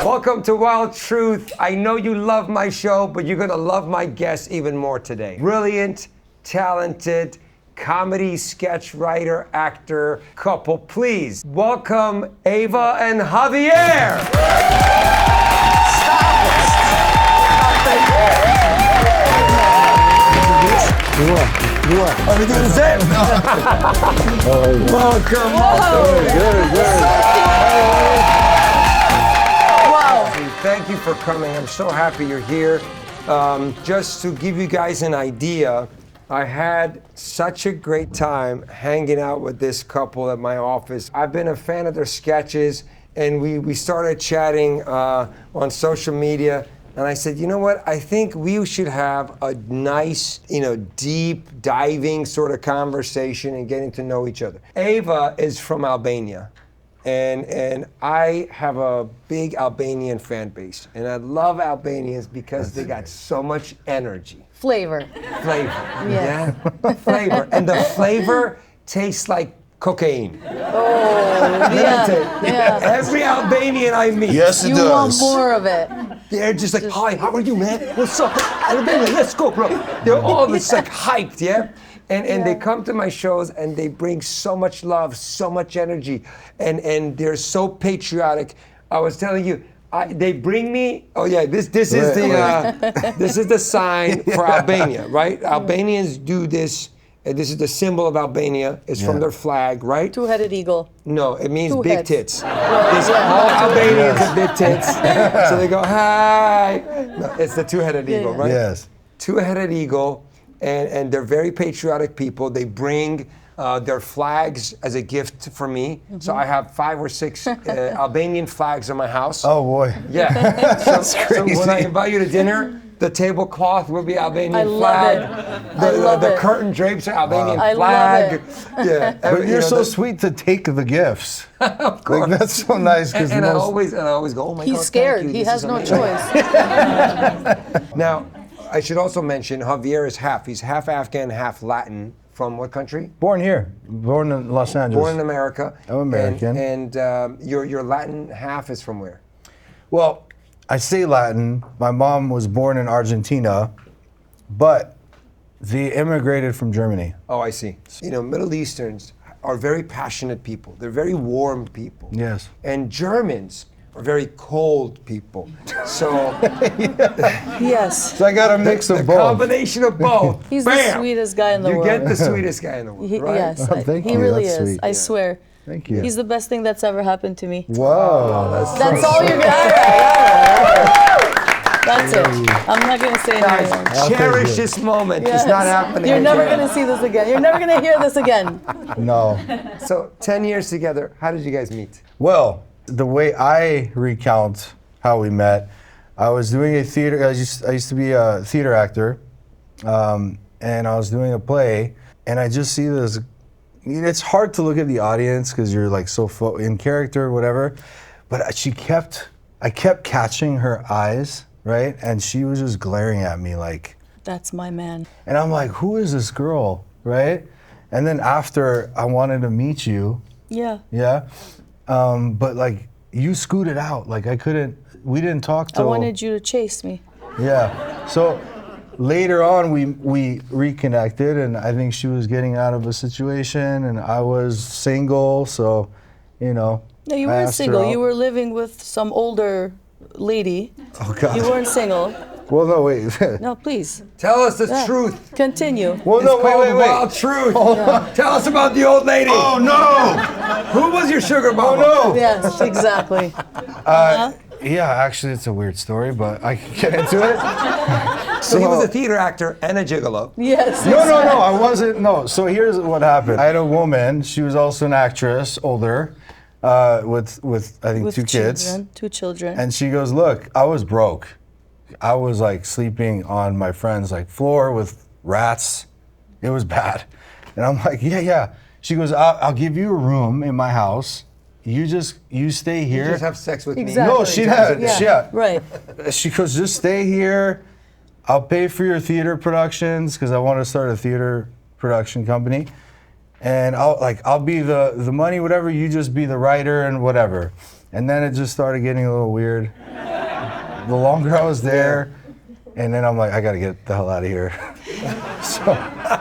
Welcome to Wild Truth. I know you love my show, but you're gonna love my guest even more today. Brilliant, talented, comedy sketch writer, actor couple. Please welcome Eva and Javier. You are. Everything is it? Welcome. Good. Wow. Thank you for coming. I'm so happy you're here. Just to give you guys an idea, I had such a great time hanging out with this couple at my office. I've been a fan of their sketches, and we started chatting on social media. And I said, you know what? I think we should have a nice, deep diving sort of conversation and getting to know each other. Eva is from Albania, and I have a big Albanian fan base. And I love Albanians because they got so much energy. Flavor. Yeah. Flavor. And the flavor tastes like cocaine. Oh, yeah. Every Albanian I meet. Yes, it You does. want more of it. They're just like, hi, how are you, man? What's up? Albania, let's go, bro. They're all just like hyped, yeah? And they come to my shows and they bring so much love, so much energy, and they're so patriotic. I was telling you, they bring me. Oh yeah, this is this is the sign for Albania, right? Albanians do this. This is the symbol of Albania. It's from their flag, right? Two-headed eagle. No, it means Two big heads. tits. All Albanians have big tits. So they go, hi. No, it's the two-headed eagle, right? Yes. Two-headed eagle, and they're very patriotic people. They bring their flags as a gift for me. Mm-hmm. So I have 5 or 6 Albanian flags in my house. Oh boy. Yeah. That's so crazy. when I invite you to dinner, the tablecloth will be Albanian I love flag. it. The curtain drapes are Albanian I flag. love Yeah. But you're so sweet to take the gifts. Of course. Like, that's so nice. And I always go, oh my God. He's scared. Thank you. He This has is no amazing. choice. Now, I should also mention Javier is he's half Afghan, half Latin. From what country? Born here. Born in Los Angeles. Born in America. I'm American. And your Latin half is from where? Well, I say Latin. My mom was born in Argentina, but they immigrated from Germany. Oh, I see. Middle Easterns are very passionate people. They're very warm people. Yes. And Germans are very cold people. So Yes. So I got a mix the of both. combination of both. He's Bam! the sweetest guy in the You world. get the sweetest guy in the world, right? Yes. Oh, thank he you. really That's is. sweet. I swear. Thank you. He's the best thing that's ever happened to me. Whoa. That's all you're gonna. That's it. I'm not gonna say Guys, anything. cherish this moment. Yes. It's not happening. You're never again. gonna see this again. You're never gonna hear this again. No. So 10 years together, how did you guys meet? Well, the way I recount how we met, I was doing a theater. I used to be a theater actor, and I was doing a play, and I just see this. It's hard to look at the audience because you're like so in character, whatever. But I kept catching her eyes, right, and she was just glaring at me like. That's my man. And I'm like, who is this girl, right? And then after, I wanted to meet you. Yeah. Yeah. But like you scooted out. Like we didn't talk I till. wanted you to chase me. Yeah. So later on we reconnected, and I think she was getting out of a situation and I was single, so No, you I weren't asked her single. out. You were living with some older lady. Oh God. You weren't single. Well, no, wait. No, please. Tell us the Yeah. truth. Continue. Well, It's no, called wait. Wild Truth. Tell us about the old lady. Oh no! Who was your sugar mama? Oh no! Yes, exactly. Yeah, actually, it's a weird story, but I can get into it. So he was a theater actor and a gigolo. Yes. No, I wasn't. No. So here's what happened. I had a woman. She was also an actress, older, with I think With 2 kids. children, 2 children. And she goes, "Look, I was broke. I was like sleeping on my friend's like floor with rats. It was bad." And I'm like, "Yeah." She goes, "I'll give you a room in my house. You stay here." You just have sex with Exactly. No, she had. Yeah. Right. She goes, "Just stay here. I'll pay for your theater productions because I want to start a theater production company. and I'll be the money, whatever. You just be the writer and whatever. And then it just started getting a little weird. The longer I was there, and then I'm like, I gotta get the hell out of here. So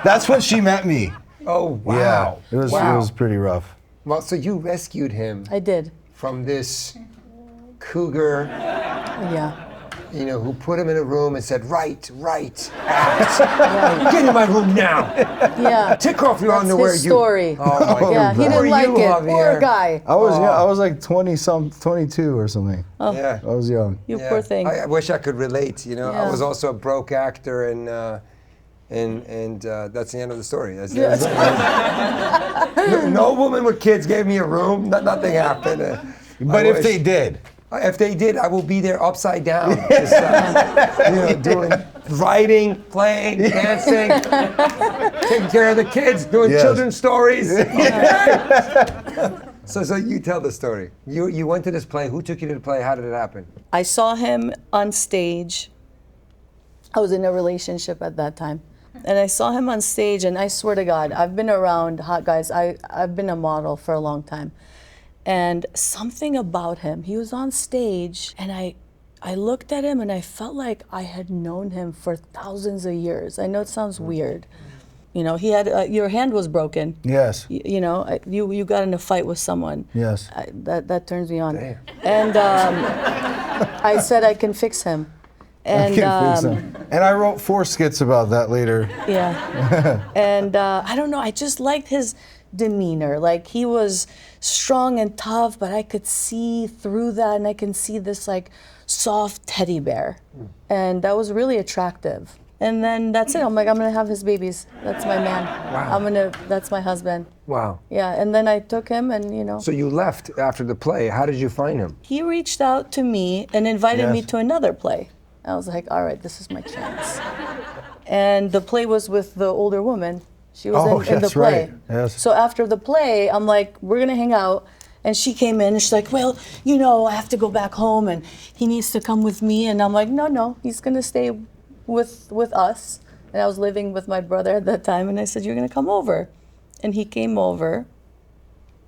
that's when she met me. Oh, wow. Yeah, it was pretty rough. Well, so you rescued him I did. from this cougar, Yeah. you know, who put him in a room and said, write, act. Get in my room now. Yeah. Take off your underwear. His story. Oh my Yeah, God. he Poor didn't like you, it. Javier. Poor guy. I was like 22 or something. Yeah. I was young. You Yeah. poor thing. I wish I could relate. You know, I Yeah. was also a broke actor, and that's the end of the story. That's the end of the story. No woman with kids gave me a room. Nothing happened. But if they did, if they did, I will be there upside down, just, doing writing, playing, dancing, taking care of the kids, doing Yes. children's stories. So you tell the story. You went to this play. Who took you to the play? How did it happen? I saw him on stage. I was in a relationship at that time. And I saw him on stage, and I swear to God, I've been around hot guys. I've been a model for a long time. And something about him, he was on stage, and I looked at him, and I felt like I had known him for thousands of years. I know it sounds weird. You know, he had, your hand was broken. yes, You got in a fight with someone. yes. That turns me on. Damn. And I said I can fix him. And And I wrote 4 skits about that later. yeah. And I don't know, I just liked his demeanor. Like, he was strong and tough, but I could see through that, and I can see this like soft teddy bear. And that was really attractive. And then that's it. I'm like, I'm gonna have his babies. That's my man. Wow. That's my husband. Wow. Yeah, and then I took him, and So you left after the play. How did you find him? he reached out to me and invited me Yes. to another play. I was like, all right, this is my chance. And the play was with the older woman. She was in the that's play. right. Yes. So after the play, I'm like, we're gonna hang out. And she came in and she's like, well, I have to go back home and he needs to come with me. And I'm like, no, he's gonna stay with us. And I was living with my brother at that time, and I said, you're gonna come over. And he came over,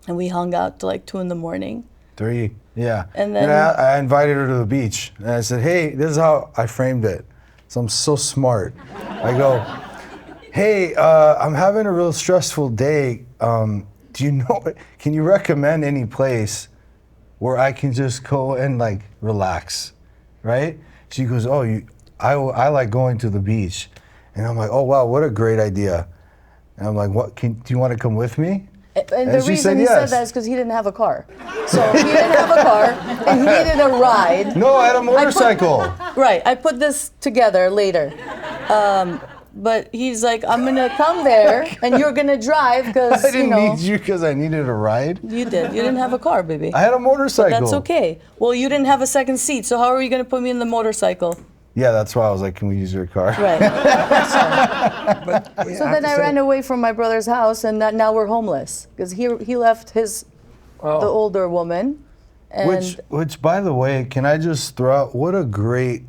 and we hung out till like 2 a.m. 3, yeah. And then- I invited her to the beach, and I said, hey, this is how I framed it. So I'm so smart. I go, hey, I'm having a real stressful day. Can you recommend any place where I can just go and like relax, right? She goes, oh, I like going to the beach. And I'm like, oh wow, what a great idea. And I'm like, do you want to come with me? And the she reason said he said yes. that is because he didn't have a car. So he didn't have a car, and he needed a ride. No, I had a motorcycle. Right, I put this together later. But he's like, I'm gonna come there, and you're gonna drive, because, I didn't need you because I needed a ride. You did. You didn't have a car, baby. I had a motorcycle. That's okay. Well, you didn't have a second seat, so how are you gonna put me in the motorcycle? Yeah, that's why I was like, can we use your car? Right. But So then I ran away from my brother's house, and now we're homeless, because he left the older woman. And Which, by the way, can I just throw out, what a great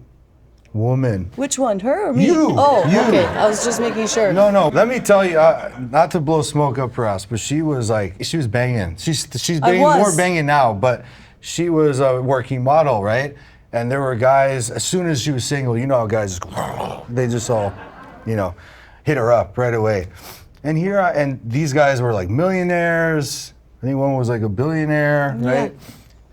woman. which one, her or me? You. Oh, You. okay. I was just making sure. No, let me tell you, not to blow smoke up her ass, but she was banging. She's banging, more banging now, but she was a working model, right? And there were guys, as soon as she was single, you know how guys they just all, hit her up right away. And and these guys were like millionaires. I think one was like a billionaire, right?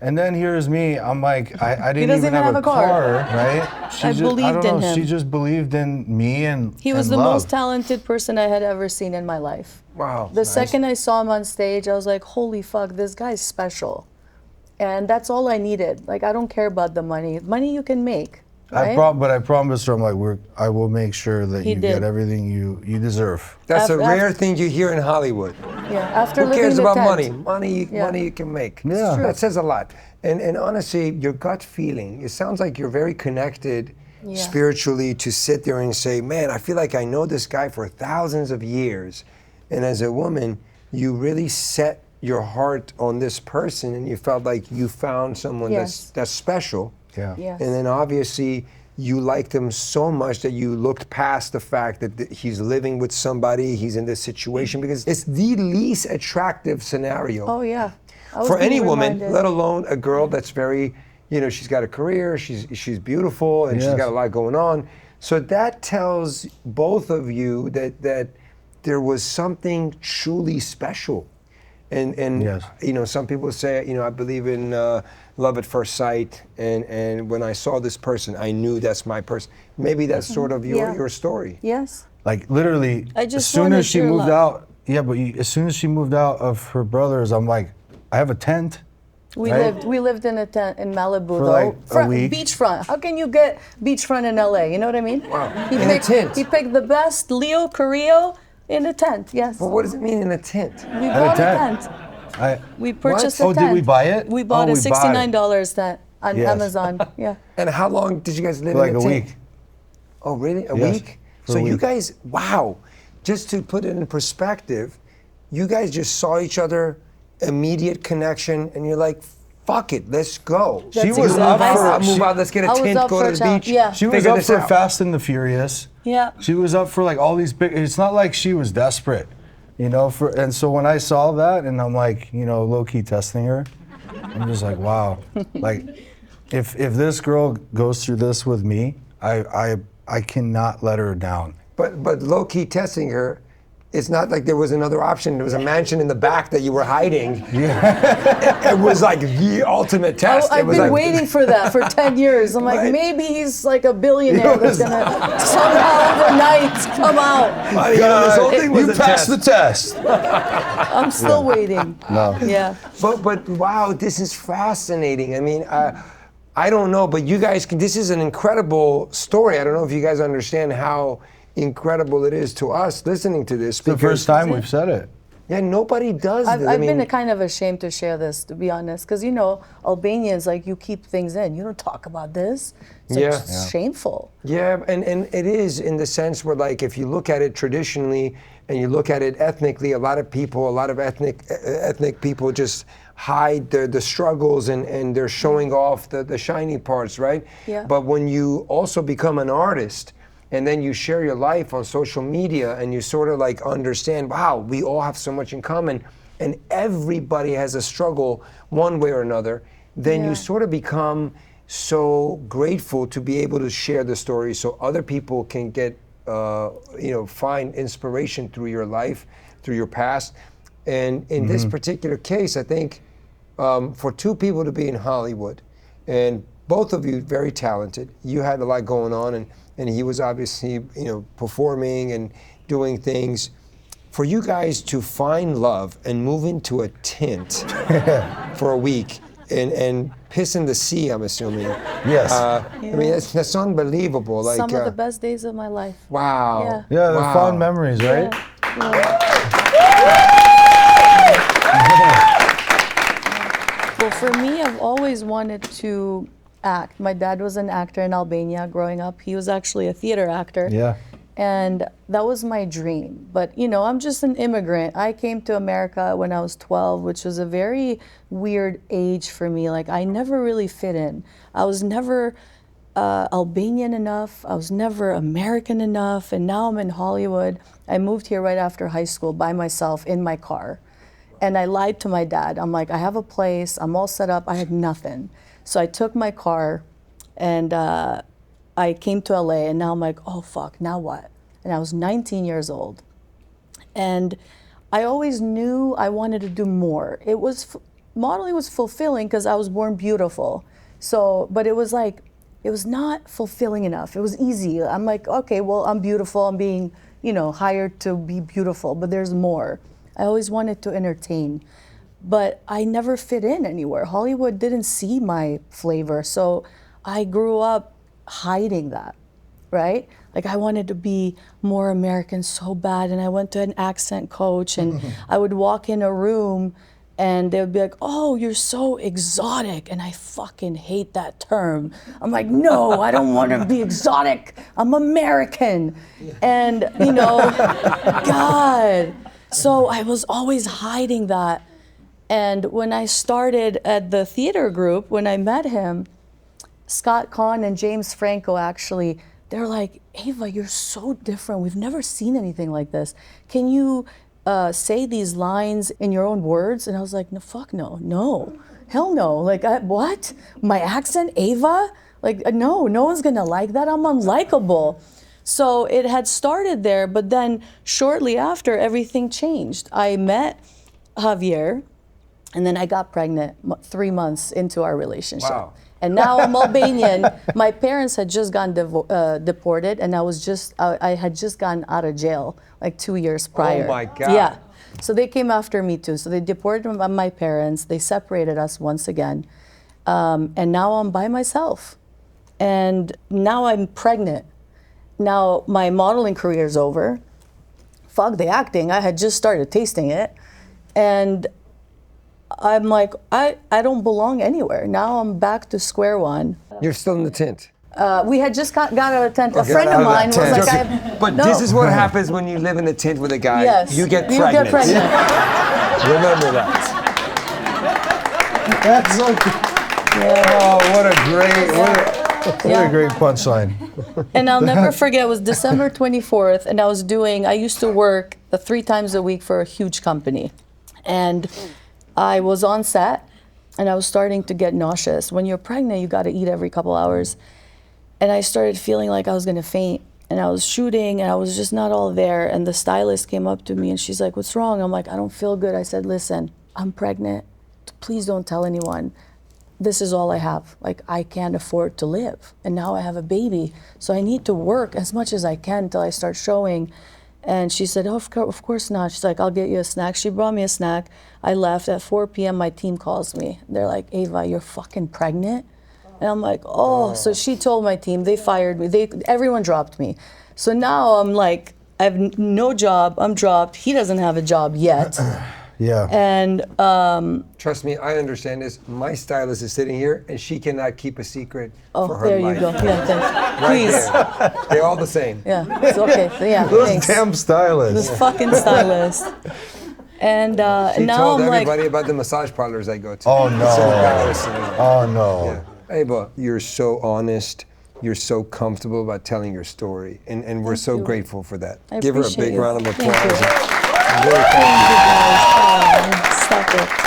And then here's me. I'm like, I didn't doesn't even have a car, right? I believed in him. She just believed in me and He was and the love. most talented person I had ever seen in my life. Wow. The second I saw him on stage, I was like, holy fuck, this guy's special. And that's all I needed. Like, I don't care about the money. Money you can make, right? But I promised her, I'm like, I will make sure that He you did. get everything you deserve. That's a Af- rare thing you hear in Hollywood. Yeah, after Who living cares the about tent. money? Yeah. Money you can make. Yeah. That says a lot. And honestly, your gut feeling, it sounds like you're very connected spiritually to sit there and say, man, I feel like I know this guy for thousands of years. And as a woman, you really set your heart on this person, and you felt like you found someone Yes. that's special. Yeah. Yes. And then obviously you liked him so much that you looked past the fact that he's living with somebody, he's in this situation, because it's the least attractive scenario. Oh yeah. I was For any being woman, reminded. let alone a girl that's very, she's got a career, she's beautiful, and she's Yes. got a lot going on. So that tells both of you that there was something truly special. And Yes. some people say, I believe in love at first sight, and when I saw this person, I knew that's my person. Maybe that's sort of your story. Yes. Like literally, I as just soon wanted as she your moved love. out, as soon as she moved out of her brother's, I'm like, I have a tent. We Right. lived in a tent in Malibu For though. like a week. Beachfront. How can you get beachfront in LA? You know what I mean? Wow. He In a picked, tent. He picked the best Leo Carrillo in a tent. Yes. But what does it mean in a tent? We a bought a tent. tent. We purchased Oh, a did tent. we buy it? We bought Oh, a we bought it. $69 tent on Yes. Amazon. Yeah. And how long did you guys live For like in a a tent? week. Oh, really? A Yes, week? for So a you week. guys, wow. Just to put it in perspective, you guys just saw each other, immediate connection, and you're like, fuck it, let's go. She That's was exactly- up I for. I'll move out, let's get a I was tent, up go for to a the challenge. beach. Yeah. She was figure up this for out. Fast and the Furious. Yeah. She was up for like all these big. It's not like she was desperate, and so when I saw that, and I'm like, low key testing her, I'm just like, wow, like, if this girl goes through this with me, I cannot let her down. But low key testing her, it's not like there was another option. There was a mansion in the back that you were hiding. Yeah. It was like the ultimate test. It I've was been like, waiting for that for 10 years. I'm like, Right. maybe he's like a billionaire that's gonna somehow overnight come out. this whole thing was you a passed test. the test. I'm still waiting. No. Yeah. But wow, this is fascinating. I mean, I don't know, but you guys, this is an incredible story. I don't know if you guys understand how incredible it is to us listening to this. The first time we've said it. Yeah, nobody does I've, this. I've been kind of ashamed to share this, to be honest, because Albanians, like, you keep things in. You don't talk about this. It's like, Yeah. it's shameful. Yeah, and it is in the sense where, like, if you look at it traditionally and you look at it ethnically, a lot of ethnic people just hide the struggles and they're showing off the shiny parts, right? Yeah. But when you also become an artist and then you share your life on social media and you sort of like understand, wow, we all have so much in common and everybody has a struggle one way or another, then Yeah. you sort of become so grateful to be able to share the story so other people can get, find inspiration through your life, through your past. And in this particular case, I think for two people to be in Hollywood, and both of you very talented, you had a lot going on, and he was obviously, performing and doing things. For you guys to find love and move into a tent for a week and piss in the sea, I'm assuming. Yes. I mean, that's unbelievable. Like, Some of the best days of my life. wow. Yeah. Yeah, the Wow. fond memories, right? Well, for me, I've always wanted to act. My dad was an actor in Albania growing up. He was actually a theater actor. Yeah. And that was my dream. But, I'm just an immigrant. I came to America when I was 12, which was a very weird age for me. Like, I never really fit in. I was never Albanian enough. I was never American enough. And now I'm in Hollywood. I moved here right after high school by myself in my car. And I lied to my dad. I'm like, I have a place. I'm all set up. I had nothing. So I took my car and I came to LA, and now I'm like, oh fuck, now what? And I was 19 years old. And I always knew I wanted to do more. Modeling was fulfilling because I was born beautiful. So, but it was not fulfilling enough. It was easy. I'm like, okay, well, I'm beautiful. I'm being, hired to be beautiful, but there's more. I always wanted to entertain, but I never fit in anywhere. Hollywood didn't see my flavor. So I grew up hiding that, right? Like, I wanted to be more American so bad, and I went to an accent coach, and I would walk in a room and they would be like, oh, you're so exotic, and I fucking hate that term. I'm like, no, I don't want to be exotic. I'm American. And, God. So I was always hiding that. And when I started at the theater group, when I met him, Scott Kahn and James Franco actually, they're like, Eva, you're so different. We've never seen anything like this. Can you say these lines in your own words? And I was like, no, fuck no, no, hell no. Like, what? My accent, Eva? Like, no one's gonna like that. I'm unlikable. So it had started there, but then shortly after, everything changed. I met Javier, and then I got pregnant 3 months into our relationship. Wow. And now I'm Albanian. My parents had just gotten deported, and I had just gotten out of jail like 2 years prior. Oh my God. Yeah. So they came after me too. So they deported my parents. They separated us once again. And now I'm by myself. And now I'm pregnant. Now my modeling career is over. Fuck the acting. I had just started tasting it. And I'm like, I don't belong anywhere. Now I'm back to square one. You're still in the tent. We had just got out of the tent. A friend of mine was like, But this is what happens when you live in a tent with a guy. Yes, You get pregnant. Remember that. That's okay. Oh, what a great punchline. And I'll never forget, it was December 24th, and I used to work 3 times a week for a huge company. And I was on set, and I was starting to get nauseous. When you're pregnant, you gotta eat every couple hours. And I started feeling like I was gonna faint. And I was shooting, and I was just not all there. And the stylist came up to me, and she's like, what's wrong? I'm like, I don't feel good. I said, listen, I'm pregnant. Please don't tell anyone. This is all I have. Like, I can't afford to live. And now I have a baby. So I need to work as much as I can until I start showing. And she said, oh, of course not. She's like, I'll get you a snack. She brought me a snack. I left. At 4 p.m., my team calls me. They're like, Eva, you're fucking pregnant? And I'm like, oh. So she told my team. They fired me. Everyone dropped me. So now I'm like, I have no job. I'm dropped. He doesn't have a job yet. Yeah. And Trust me, I understand this. My stylist is sitting here, and she cannot keep a secret for her there life. you go. Yeah, thanks. Right Please. there. They're all the same. Yeah, it's okay. Yeah, Those thanks. damn stylists. This fucking stylist. And She now told I'm like, everybody about the massage parlors I go to. Oh, no. It's so embarrassing. Oh, no. Yeah. Eva, you're so honest. You're so comfortable about telling your story, and we're so grateful for that. I Give her a appreciate big you. round of Thank applause. you. I'm very thank you thankful. guys. Stop it.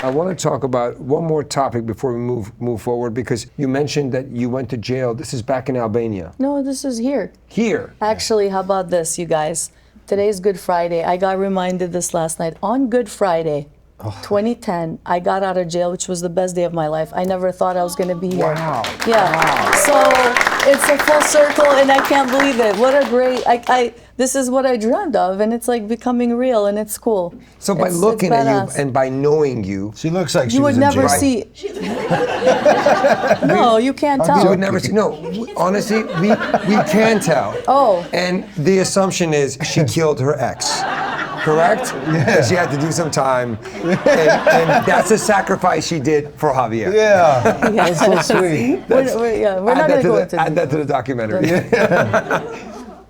I want to talk about one more topic before we move forward, because you mentioned that you went to jail. This is back in Albania. No, this is here. Here. Actually, how about this, you guys? Today's Good Friday. I got reminded this last night. On Good Friday, 2010, I got out of jail, which was the best day of my life. I never thought I was going to be here. Wow. Yeah. Wow. So it's a full circle, and I can't believe it. What a great, this is what I dreamed of, and it's like becoming real, and it's cool. So by It's looking at badass. you and by knowing you, She looks like she You was would in never jail. see. No, you can't tell. you would never see. No, honestly, we can tell. Oh. And the assumption is she killed her ex. Correct? Yeah. She had to do some time, and that's a sacrifice she did for Javier. Yeah. That's so sweet. We're not going to go into add that to the documentary.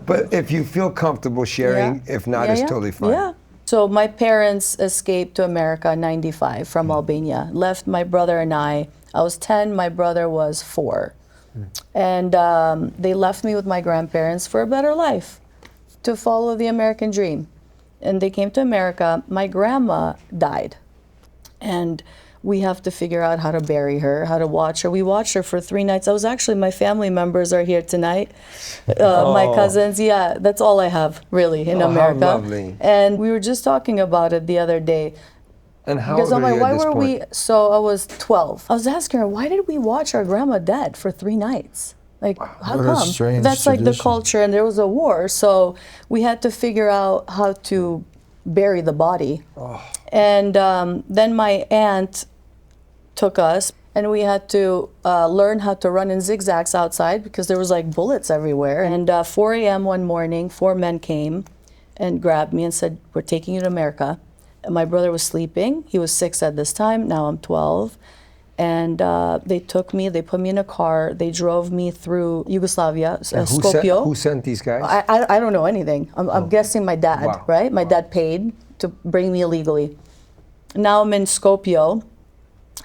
But if you feel comfortable sharing, if not, it's totally fine. Yeah. So my parents escaped to America in '95 from Albania. Left my brother and I. I was 10. My brother was 4, and they left me with my grandparents for a better life, to follow the American dream. And they came to America. My grandma died, and we have to figure out how to bury her, how to watch her. We watched her for 3 nights. My family members are here tonight. My cousins, yeah, that's all I have really in America. How lovely. And we were just talking about it the other day. And how Because old I'm are like, you why at this were point? we, so I was 12. I was asking her, why did we watch our grandma dead for 3 nights? Like, how What a come? strange That's like the tradition. culture, and there was a war, so we had to figure out how to bury the body. And then my aunt took us, and we had to learn how to run in zigzags outside because there was like bullets everywhere. And 4 a.m. one morning, 4 men came and grabbed me and said, we're taking you to America. And my brother was sleeping. He was 6 at this time. Now I'm 12. And they took me, they put me in a car, they drove me through Yugoslavia, Skopje. Who sent these guys? I don't know anything. I'm guessing my dad, Wow. right? My dad paid to bring me illegally. Now I'm in Skopje,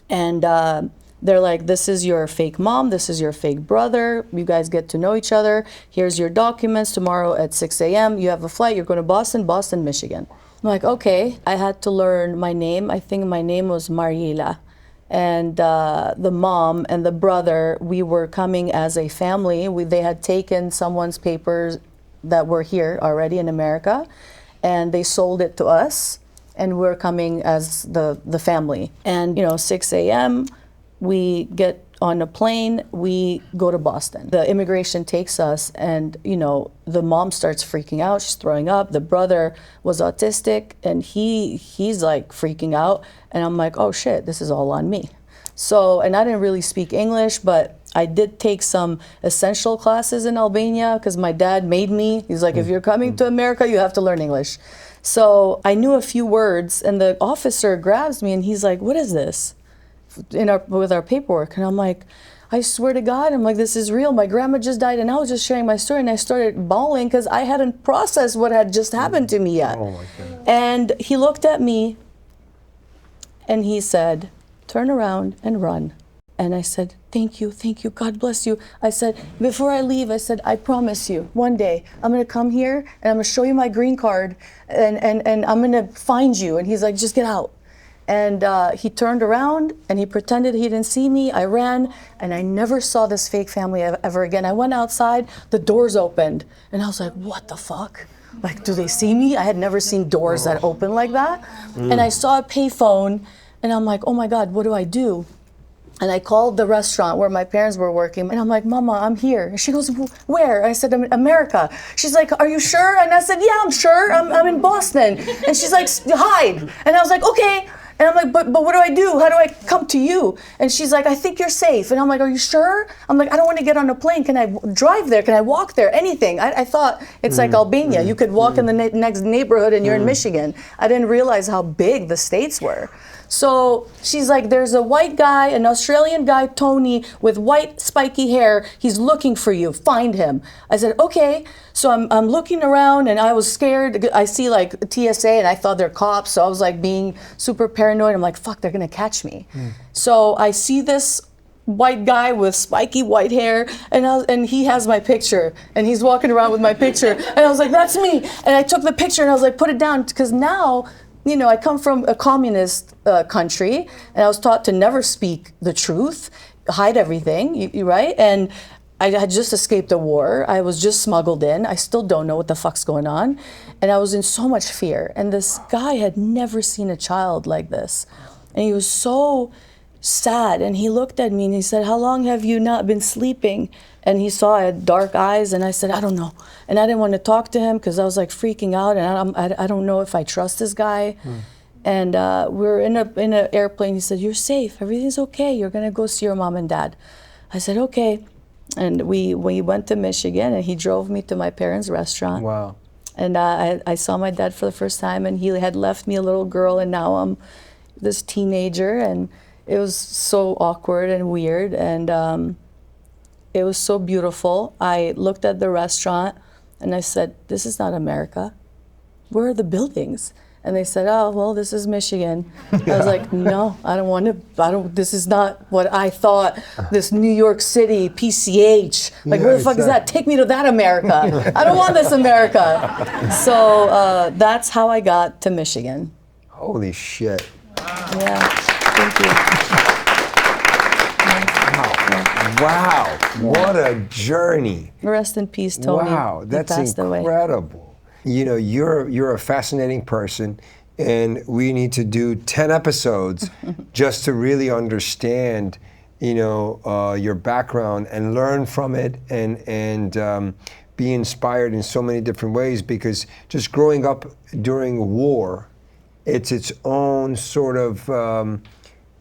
and They're like, this is your fake mom, this is your fake brother. You guys get to know each other. Here's your documents. Tomorrow at 6 a.m. you have a flight. You're going to Boston, Michigan. I'm like, okay. I had to learn my name. I think my name was Mariela. And the mom and the brother, we were coming as a family. They had taken someone's papers that were here already in America, and they sold it to us, and we're coming as the family. And 6 a.m. we get on a plane, we go to Boston. The immigration takes us, and the mom starts freaking out. She's throwing up. The brother was autistic, and he's like freaking out. And I'm like, oh shit, this is all on me. So, and I didn't really speak English, but I did take some essential classes in Albania because my dad made me. He's like, if you're coming to America, you have to learn English. So I knew a few words, and the officer grabs me and he's like, what is this? With our paperwork. And I'm like, I swear to God, I'm like, this is real. My grandma just died, and I was just sharing my story, and I started bawling because I hadn't processed what had just happened to me yet. Oh my God. And he looked at me and he said, turn around and run. And I said, thank you, God bless you. I said, before I leave, I said, I promise you, one day I'm gonna come here and I'm gonna show you my green card, and I'm gonna find you. And he's like, just get out. And he turned around and he pretended he didn't see me. I ran, and I never saw this fake family ever again. I went outside, the doors opened, and I was like, what the fuck? Like, do they see me? I had never seen doors that open like that. And I saw a payphone, and I'm like, oh my God, what do I do? And I called the restaurant where my parents were working, and I'm like, Mama, I'm here. And she goes, where? I said, I'm in America. She's like, are you sure? And I said, yeah, I'm sure. I'm in Boston. And she's like, hide. And I was like, okay. And I'm like, but what do I do? How do I come to you? And she's like, I think you're safe. And I'm like, are you sure? I'm like, I don't want to get on a plane. Can I drive there? Can I walk there? Anything. I thought it's like Albania. You could walk in the next neighborhood and you're in Michigan. I didn't realize how big the states were. So she's like, there's a white guy, an Australian guy, Tony, with white spiky hair. He's looking for you. Find him. I said, okay. So I'm looking around, and I was scared. I see like TSA, and I thought they're cops. So I was like being super paranoid. I'm like, fuck, they're gonna catch me. So I see this white guy with spiky white hair, and he has my picture, and he's walking around with my picture. And I was like, that's me. And I took the picture, and I was like, put it down, because now, I come from a communist country, and I was taught to never speak the truth, hide everything, right? And I had just escaped a war. I was just smuggled in. I still don't know what the fuck's going on. And I was in so much fear. And this guy had never seen a child like this. And he was so sad. And he looked at me and he said, how long have you not been sleeping? And he saw I had dark eyes, and I said, I don't know. And I didn't want to talk to him because I was like freaking out, and I don't know if I trust this guy. And we were in an airplane. He said, you're safe, everything's okay. You're gonna go see your mom and dad. I said, okay. And we went to Michigan, and he drove me to my parents' restaurant. Wow. And I saw my dad for the first time, and he had left me a little girl, and now I'm this teenager, and it was so awkward and weird, and it was so beautiful. I looked at the restaurant and I said, this is not America. Where are the buildings? And they said, oh, well, this is Michigan. I was like, no, this is not what I thought, this New York City, PCH. Like, where the fuck is that? Take me to that America. I don't want this America. So that's how I got to Michigan. Holy shit. Yeah, thank you. Wow, what a journey. Rest in peace, Tony. Wow, that's incredible. You're a fascinating person, and we need to do 10 episodes just to really understand, your background and learn from it, and be inspired in so many different ways, because just growing up during a war, it's its own sort of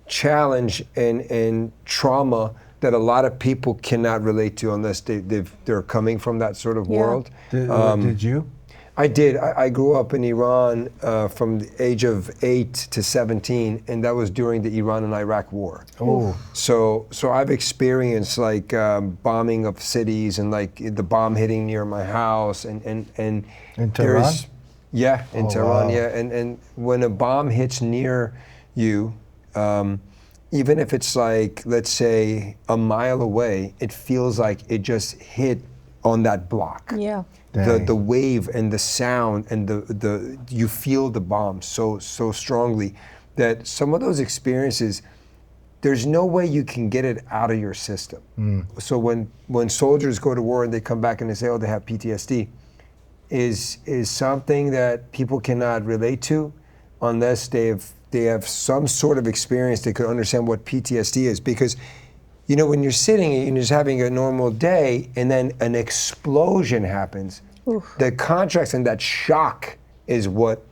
challenge and trauma that a lot of people cannot relate to unless they're coming from that sort of world. Did you? I did. I grew up in Iran from the age of 8 to 17, and that was during the Iran and Iraq War. Oh. So I've experienced like bombing of cities, and like the bomb hitting near my house, and in Tehran? Yeah, in Tehran, wow. yeah. And when a bomb hits near you, even if it's like, let's say, a mile away, it feels like it just hit on that block. Yeah. The wave and the sound and the you feel the bomb so strongly that some of those experiences, there's no way you can get it out of your system. So when soldiers go to war and they come back and they say, oh, they have PTSD, is something that people cannot relate to unless they have some sort of experience they could understand what PTSD is. Because you know, when you're sitting and you're just having a normal day and then an explosion happens, the contrast and that shock is what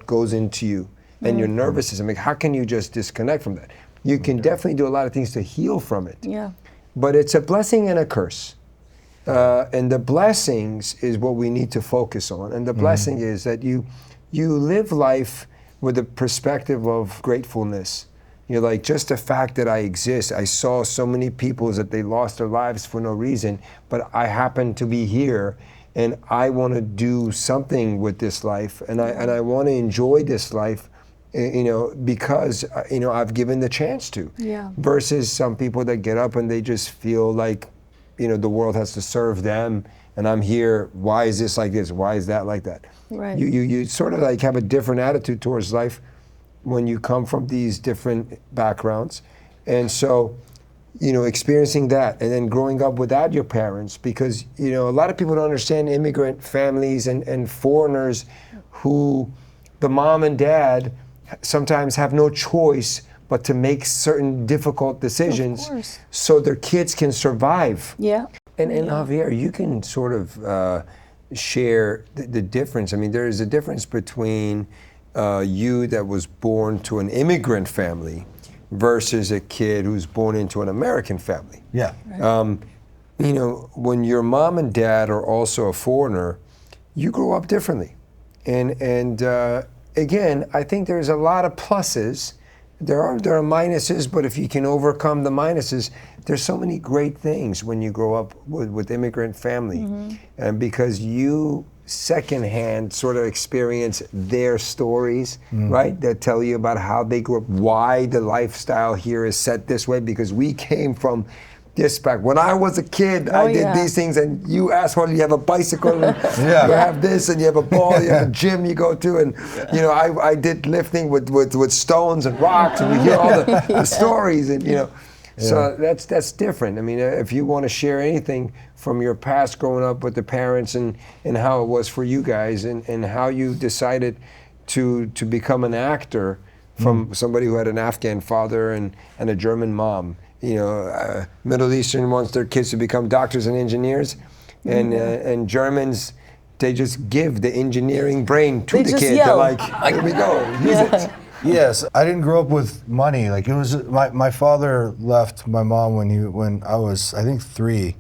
goes into you and your nervous system. Like, how can you just disconnect from that? You can definitely do a lot of things to heal from it. Yeah. But it's a blessing and a curse. And the blessings is what we need to focus on. And the blessing is that you live life with a perspective of gratefulness. You're like, just the fact that I exist. I saw so many people that they lost their lives for no reason, but I happen to be here and I want to do something with this life and I want to enjoy this life, you know, because, you know, I've given the chance to. Yeah. Versus some people that get up and they just feel like, you know, the world has to serve them and I'm here. Why is this like this? Why is that like that? Right. You sort of like have a different attitude towards life when you come from these different backgrounds. And so, you know, experiencing that and then growing up without your parents, because, you know, a lot of people don't understand immigrant families and foreigners who the mom and dad sometimes have no choice but to make certain difficult decisions so their kids can survive. Yeah. And Javier, you can sort of share the difference. I mean, there is a difference between you that was born to an immigrant family versus a kid who's born into an American family. Yeah. You know, when your mom and dad are also a foreigner, you grow up differently. And again, I think there's a lot of pluses. There are minuses, but if you can overcome the minuses, there's so many great things when you grow up with immigrant family. And because you secondhand sort of experience their stories, right? That tell you about how they grew up, why the lifestyle here is set this way, because we came from this back. When I was a kid, I did these things, and you asshole, you have a bicycle, and you have this, and you have a ball, you have a gym you go to, and you know, I did lifting with stones and rocks, and we hear all the stories, and you know, so that's different. I mean, if you want to share anything from your past growing up with the parents and how it was for you guys and how you decided to become an actor from somebody who had an Afghan father and a German mom. You know, Middle Eastern wants their kids to become doctors and engineers, and Germans, they just give the engineering brain to the kid. They're like, here we go, use it. Yes, I didn't grow up with money. Like, it was my father left my mom when I was, I think, 3.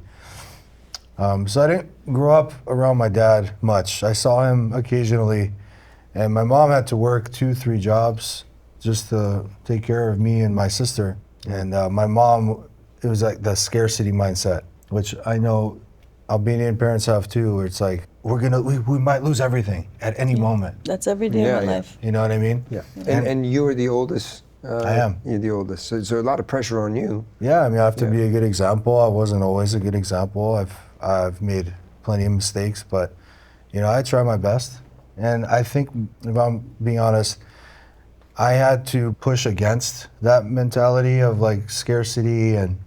So I didn't grow up around my dad much. I saw him occasionally, and my mom had to work 2-3 jobs just to take care of me and my sister. And my mom, it was like the scarcity mindset, which I know Albanian parents have too, where it's like, we might lose everything at any moment. That's every day of my life. You know what I mean? Yeah. And you were the oldest. I am. You're the oldest. So there's a lot of pressure on you. Yeah, I mean, I have to be a good example. I wasn't always a good example. I've made plenty of mistakes, but you know, I try my best. And I think, if I'm being honest, I had to push against that mentality of like scarcity and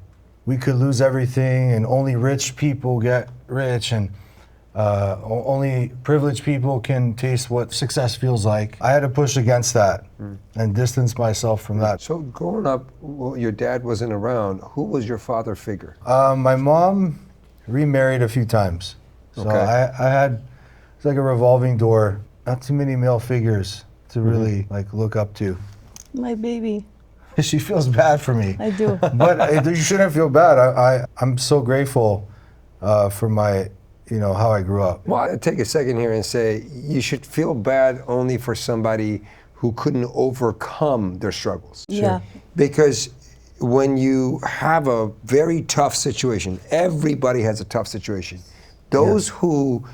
we could lose everything and only rich people get rich and only privileged people can taste what success feels like. I had to push against that and distance myself from that. So growing up, well, your dad wasn't around. Who was your father figure? My mom remarried a few times. So I had, it's like a revolving door, not too many male figures to really like look up to. My baby. She feels bad for me. I do. But you shouldn't feel bad. I'm so grateful for my, you know, how I grew up. Well, I'll take a second here and say you should feel bad only for somebody who couldn't overcome their struggles. Yeah. Because when you have a very tough situation, everybody has a tough situation. Those who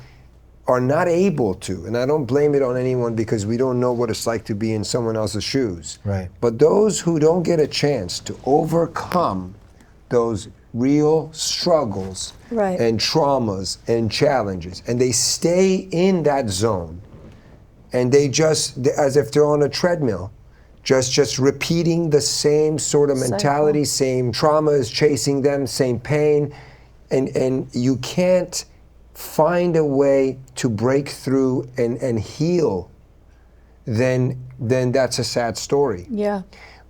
are not able to, and I don't blame it on anyone because we don't know what it's like to be in someone else's shoes. Right. But those who don't get a chance to overcome those real struggles Right. and traumas and challenges, and they stay in that zone, and they just, as if they're on a treadmill, just repeating the same sort of mentality, same trauma is chasing them, same pain, and you can't find a way to break through and heal, then that's a sad story. Yeah.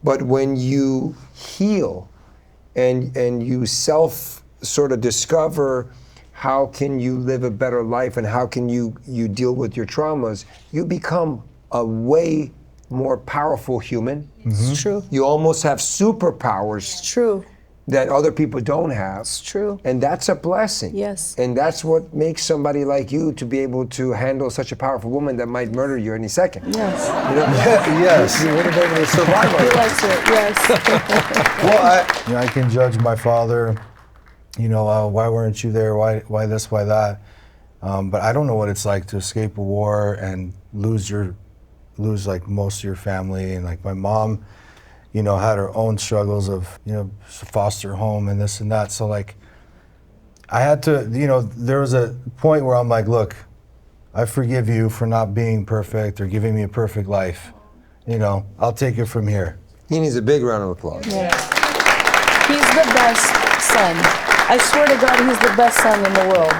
But when you heal and you self sort of discover how can you live a better life and how can you deal with your traumas, you become a way more powerful human. It's true. You almost have superpowers It's true. that other people don't have. It's true. And that's a blessing. Yes. And that's what makes somebody like you to be able to handle such a powerful woman that might murder you any second. Yes. You know, Yes. You wouldn't be able to survive on He it. likes it. Yes. Well, I can judge my father. Why weren't you there? Why this? Why that? But I don't know what it's like to escape a war and lose like most of your family. And like my mom, had her own struggles of foster home and this and that. So like, I had to. There was a point where I'm like, look, I forgive you for not being perfect or giving me a perfect life. I'll take it from here. He needs a big round of applause. Yeah. He's the best son. I swear to God, he's the best son in the world.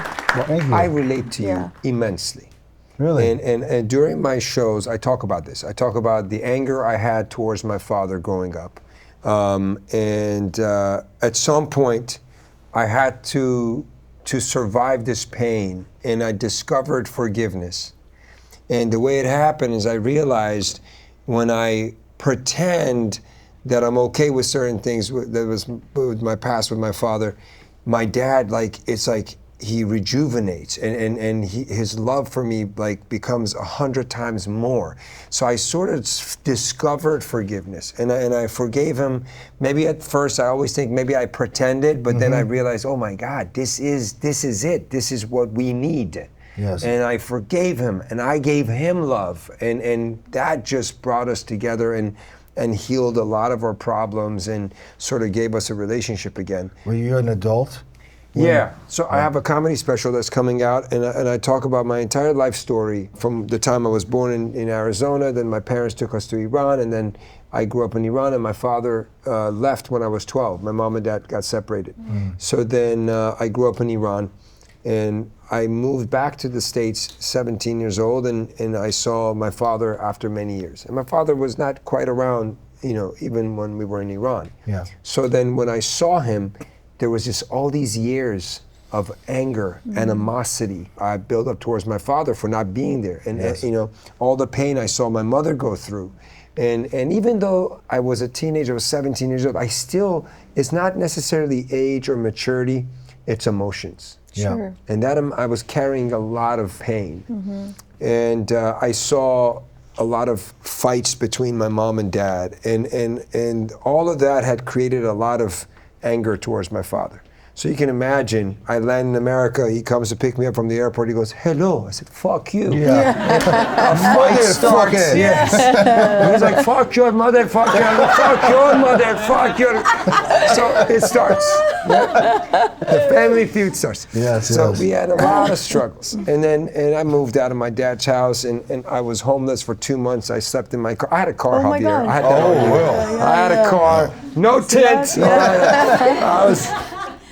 Thank you. I relate to you Yeah. immensely. Really? And during my shows, I talk about this. I talk about the anger I had towards my father growing up. At some point, I had to survive this pain, and I discovered forgiveness. And the way it happened is I realized when I pretend that I'm okay with certain things that was with my past with my father, my dad, it's like he rejuvenates and his love for me becomes 100 times more. So I sort of discovered forgiveness and I forgave him. Maybe at first I always think maybe I pretended, but then I realized, oh my God, this is it. This is what we need. Yes. And I forgave him and I gave him love and that just brought us together and healed a lot of our problems and sort of gave us a relationship again. Were you an adult? Yeah, so I have a comedy special that's coming out, and I talk about my entire life story from the time I was born in Arizona, then my parents took us to Iran, and then I grew up in Iran, and my father left when I was 12. My mom and dad got separated. So then I grew up in Iran, and I moved back to the States 17 years old, and I saw my father after many years. And my father was not quite around, even when we were in Iran. Yeah. So then when I saw him, there was just all these years of anger, animosity I built up towards my father for not being there. And Yes. all the pain I saw my mother go through. And even though I was a teenager, I was 17 years old, it's not necessarily age or maturity, it's emotions. Yeah. Sure. And that I was carrying a lot of pain. And I saw a lot of fights between my mom and dad. And all of that had created a lot of anger towards my father. So you can imagine, I land in America, he comes to pick me up from the airport, he goes, hello. I said, fuck you. Yeah. A fight starts. Motherfucker. Yes. And he's like, fuck your mother, fuck your mother, fuck your. So it starts. Yeah? The family feud starts. Yes, so yes. we had a lot of struggles. And I moved out of my dad's house and I was homeless for 2 months. I slept in my car. I had a car, Oh my Javier. God. I had that Oh, on you. wow. I had a car, no tint. I was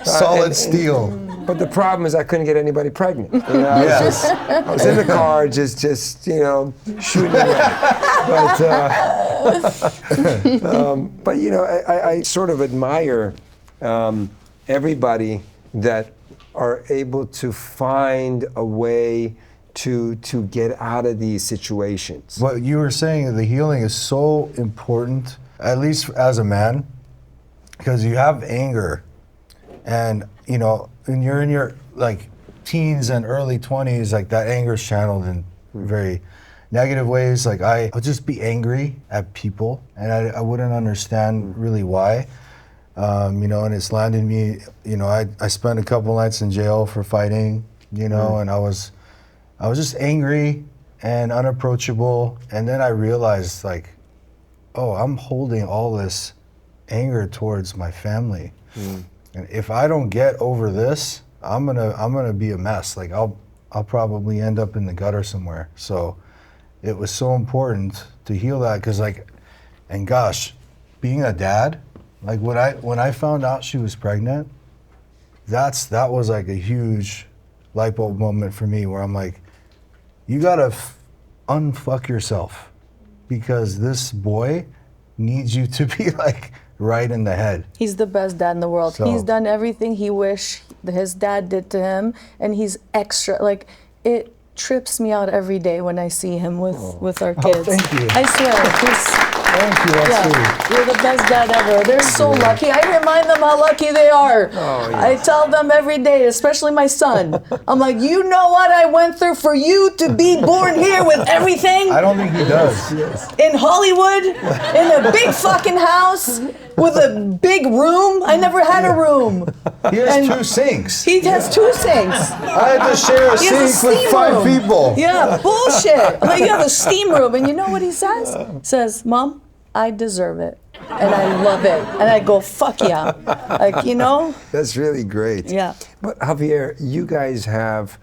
Solid steel. But the problem is I couldn't get anybody pregnant. I was in the car, just shooting away. But I sort of admire everybody that are able to find a way to get out of these situations. What you were saying, the healing is so important, at least as a man, because you have anger. And when you're in your teens and early 20s, that anger is channeled in very negative ways. I'll just be angry at people, and I wouldn't understand really why. And it's landed me. I spent a couple nights in jail for fighting. And I I was just angry and unapproachable. And then I realized, like, oh, I'm holding all this anger towards my family. And if I don't get over this, I'm gonna be a mess. Like, I'll probably end up in the gutter somewhere. So it was so important to heal that, because, like, and gosh, being a dad, like, when I found out she was pregnant, that was like a huge light bulb moment for me, where I'm like, you gotta unfuck yourself, because this boy needs you to be like right in the head. He's the best dad in the world. So- He's done everything he wished his dad did to him, and he's extra. Like, it trips me out every day when I see him with our kids. thank you. I swear. Thank you, that's sweet. You're the best dad ever. They're so lucky. I remind them how lucky they are. I tell them every day, especially my son. I'm like, you know what I went through for you to be born here with everything? I don't think he does. In Hollywood, in a big fucking house, with a big room. I never had a room. He has And 2 sinks. He has 2 sinks. I had to share a He has a sink with steam 5 room. people. Yeah, bullshit. I'm like, you have a steam room, and you know what he says? He says, Mom, I deserve it, and I love it. And I go, fuck yeah. Like, you know? That's really great. Yeah. But Javier, you guys have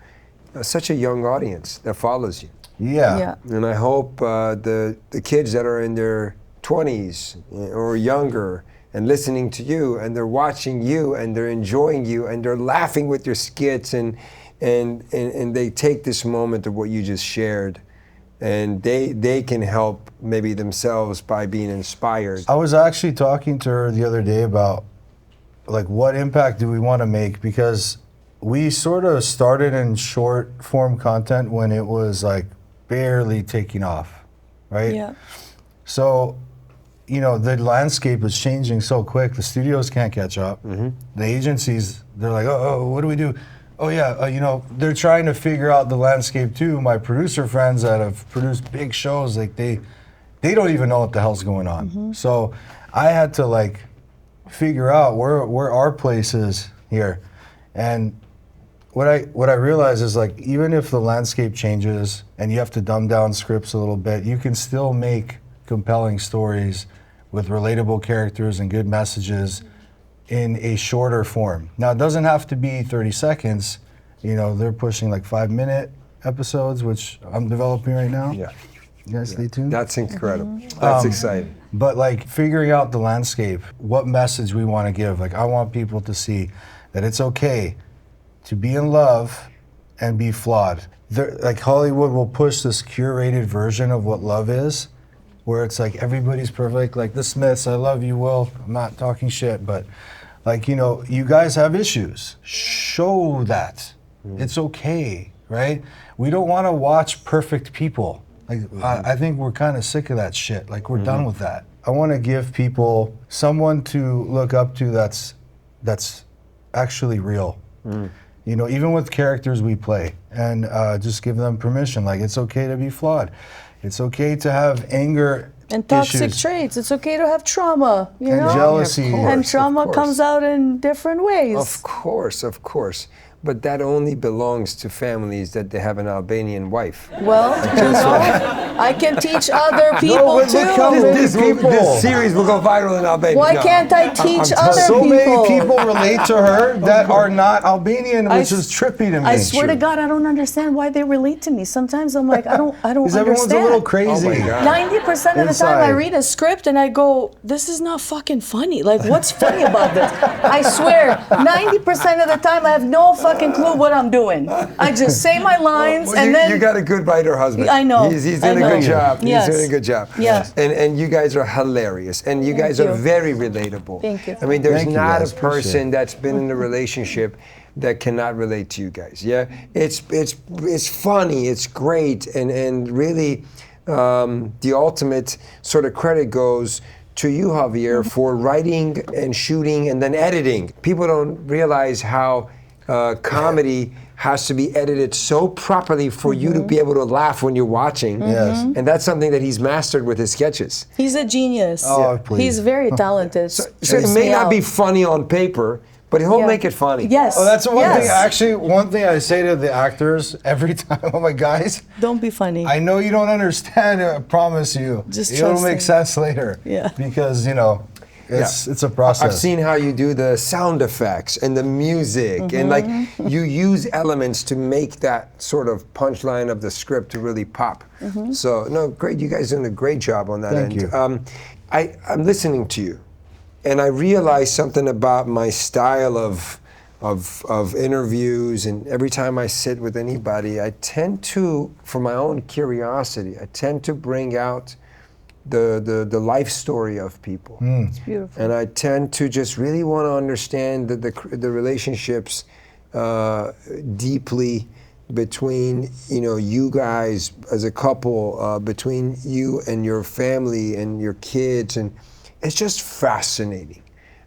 such a young audience that follows you. Yeah. And I hope the kids that are in their 20s or younger and listening to you, and they're watching you, and they're enjoying you, and they're laughing with your skits, and they take this moment of what you just shared, and they can help maybe themselves by being inspired. I was actually talking to her the other day about, like, what impact do we want to make, because we sort of started in short form content when it was like barely taking off, right? Yeah. So, you know, the landscape is changing so quick. The studios can't catch up. The agencies, they're like, oh, what do we do? Oh yeah, you know, they're trying to figure out the landscape too. My producer friends that have produced big shows, like they don't even know what the hell's going on. So I had to, like, figure out where our place is here. And what I realized is, like, even if the landscape changes and you have to dumb down scripts a little bit, you can still make compelling stories with relatable characters and good messages in a shorter form. Now, it doesn't have to be 30 seconds. You know, they're pushing like 5-minute episodes, which I'm developing right now. Yeah. You guys stay tuned. That's incredible. That's exciting. But, like, figuring out the landscape, what message we want to give. Like, I want people to see that it's okay to be in love and be flawed. Like, Hollywood will push this curated version of what love is, where it's like everybody's perfect. Like the Smiths, I love you, Will. I'm not talking shit, but, like, you know, you guys have issues. Show that. It's okay, right? We don't want to watch perfect people. Like, I think we're kind of sick of that shit. Like, we're done with that. I want to give people someone to look up to that's actually real. You know, even with characters we play, and just give them permission. Like, it's okay to be flawed. It's okay to have anger And toxic issues. traits. It's okay to have trauma, you And know? jealousy. And trauma Of course. comes out in different ways. Of course, of course. But that only belongs to families that they have an Albanian wife. Well, you know, I can teach other people but look how too. many This people. series will go viral in Albania. Why No, can't I I'm teach telling other you. So many people? people relate to her that are not Albanian, I which is trippy to me. I swear to God, I don't understand why they relate to me. Sometimes I'm like, I don't Because everyone's understand. a little crazy. Oh my God. 90% of the time I Inside. read a script and I go, this is not fucking funny. Like, what's funny about this? I swear, 90% of the time I have no fucking clue what I'm doing. I just say my lines Well, and then... you got a good writer husband. I know. He's I doing a good know. job. Yes. He's doing a good job. Yes. And you guys are hilarious. And you guys you. are very relatable. Thank you. I mean, there's Thank you, not guys. a Appreciate person it. that's been in a relationship that cannot relate to you guys. Yeah, it's funny, it's great, and really the ultimate sort of credit goes to you, Javier, for writing and shooting and then editing. People don't realize how comedy has to be edited so properly for you to be able to laugh when you're watching. Yes. And that's something that he's mastered with his sketches. He's a genius. Oh, please. He's very talented. So it may not be funny on paper, but he'll Yeah. make it funny. Yes. Oh, that's one thing. Yes. Actually, one thing I say to the actors every time, I'm like, guys, Don't be funny. I know you don't understand it, I promise you. Just It'll trust make me. sense later. Yeah. Because, you know, it's a process. I've seen how you do the sound effects and the music, and like you use elements to make that sort of punchline of the script to really pop. So no, great. You guys doing a great job on that Thank end. you. I'm listening to you, and I realize something about my style of interviews. And every time I sit with anybody, I tend to, for my own curiosity, I tend to bring out the life story of people. It's beautiful. And I tend to just really want to understand the relationships deeply between you guys as a couple, between you and your family and your kids, and it's just fascinating.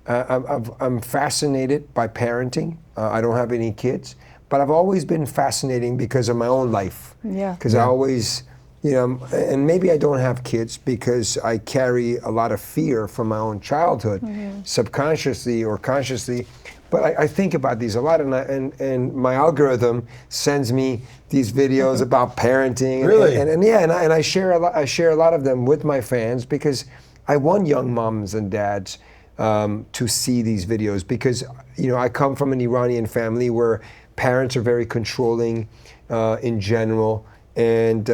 I'm fascinated by parenting. I don't have any kids, but I've always been fascinating because of my own life. Yeah. Because I always, and maybe I don't have kids because I carry a lot of fear from my own childhood, subconsciously or consciously. But I think about these a lot, and my algorithm sends me these videos about parenting. Really? And I share a lot. I share a lot of them with my fans because I want young moms and dads to see these videos, because I come from an Iranian family where parents are very controlling in general, and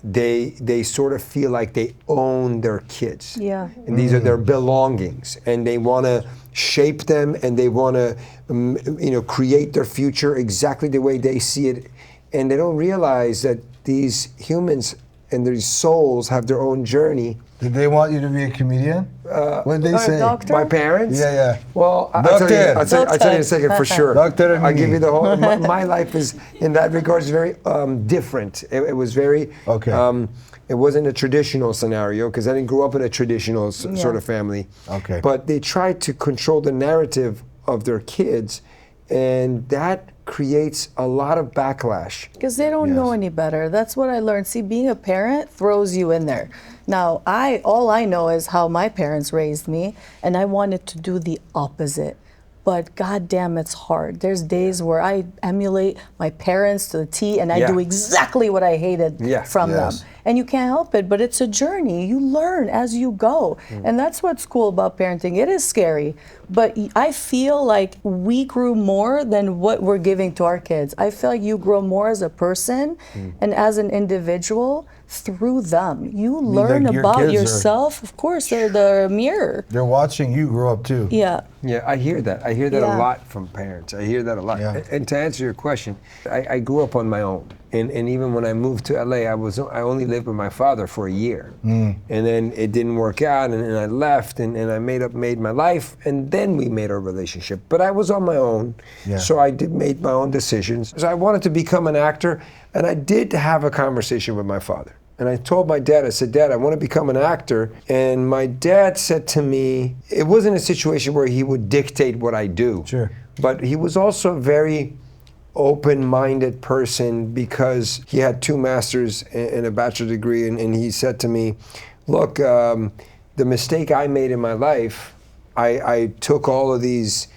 they sort of feel like they own their kids. Yeah. And these are their belongings, and they want to shape them, and they want to create their future exactly the way they see it, and they don't realize that these humans and these souls have their own journey. Did they want you to be a comedian? What did they or a say? doctor? My parents? Yeah. Well, Doctor. I'll tell you in a second for sure. Doctor I'll give Amini. you the whole. My life is, in that regard, is very different. It was very. Okay. It wasn't a traditional scenario because I didn't grow up in a traditional sort of family. Okay. But they tried to control the narrative of their kids, and that creates a lot of backlash. Because they don't know any better. That's what I learned. See, being a parent throws you in there. Now, all I know is how my parents raised me, and I wanted to do the opposite. But goddamn, it's hard. There's days where I emulate my parents to the T, and I do exactly what I hated from them. And you can't help it, but it's a journey. You learn as you go. And that's what's cool about parenting. It is scary, but I feel like we grew more than what we're giving to our kids. I feel like you grow more as a person and as an individual through them. You learn like your about kids yourself. Of course, they're the mirror. They're watching you grow up too. Yeah. Yeah, I hear that. I hear that a lot from parents. I hear that a lot. Yeah. And to answer your question, I grew up on my own. And even when I moved to LA, I only lived with my father for a year. And then it didn't work out, and I left, and I made my life, and then we made our relationship. But I was on my own, so I made my own decisions. So I wanted to become an actor, and I did have a conversation with my father. And I told my dad, I said, Dad, I want to become an actor. And my dad said to me, it wasn't a situation where he would dictate what I do. Sure. But he was also a very open-minded person because he had 2 masters and a bachelor's degree. And he said to me, look, the mistake I made in my life, I took all of these,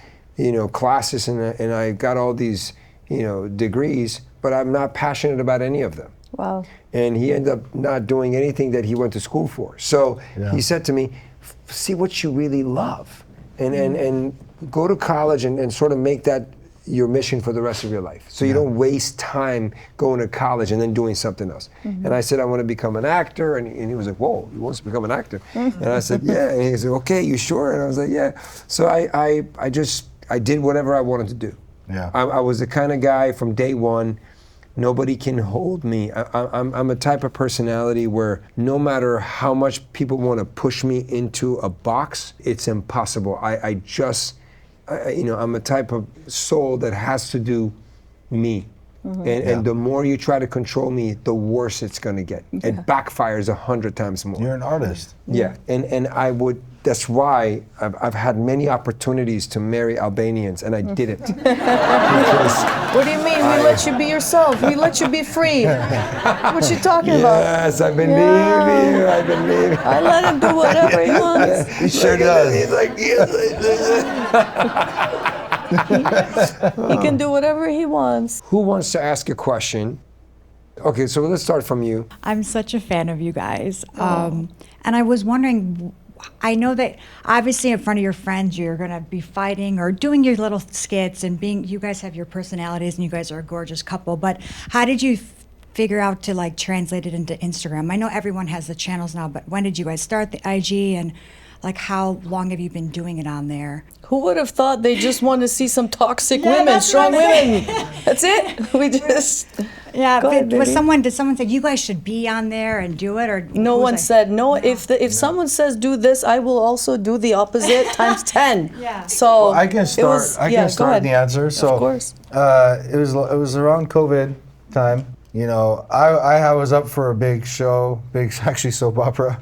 classes and I got all these, degrees, but I'm not passionate about any of them. Wow. And he ended up not doing anything that he went to school for. So he said to me, see what you really love and go to college and sort of make that your mission for the rest of your life. So you don't waste time going to college and then doing something else. And I said, I want to become an actor. And he was like, whoa, he wants to become an actor. And I said, yeah. And he said, okay, you sure? And I was like, yeah. So I did whatever I wanted to do. Yeah. I was the kind of guy from day one, nobody can hold me. I'm a type of personality where no matter how much people want to push me into a box, it's impossible. I'm a type of soul that has to do me. And the more you try to control me, the worse it's going to get. It backfires 100 times more. You're an artist. Yeah, and I would. That's why I've had many opportunities to marry Albanians, and I didn't. What do you mean? We let you be yourself. We let you be free. What you talking about? Yes, I believe you. I believe you. I let him do whatever he wants. He sure does. He's like, yes. He can do whatever he wants. Who wants to ask a question? Okay, so let's start from you. I'm such a fan of you guys. And I was wondering, I know that obviously in front of your friends, you're going to be fighting or doing your little skits and you guys have your personalities and you guys are a gorgeous couple. But how did you figure out to like translate it into Instagram? I know everyone has the channels now, but when did you guys start the IG and like how long have you been doing it on there? Who would have thought they just want to see some toxic women, strong women? That's it. We just. Yeah, Go ahead, but baby. did someone say you guys should be on there and do it, or No who was one it? said no. If someone says do this, I will also do the opposite times 10. Yeah. So I can it start. was- I yeah, can go start ahead. the answer. So, Of course. it was around COVID time. You know, I was up for a big show, actually soap opera.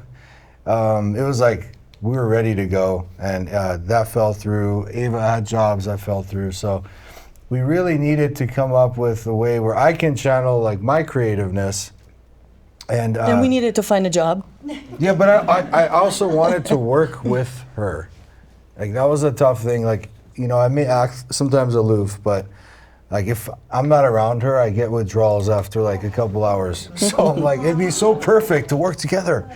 It was like we were ready to go, and that fell through. Eva had jobs that fell through. So we really needed to come up with a way where I can channel like my creativeness. And we needed to find a job. yeah, but I also wanted to work with her. Like that was a tough thing. Like, you know, I may act sometimes aloof, but like if I'm not around her, I get withdrawals after like a couple hours. So I'm like, it'd be so perfect to work together.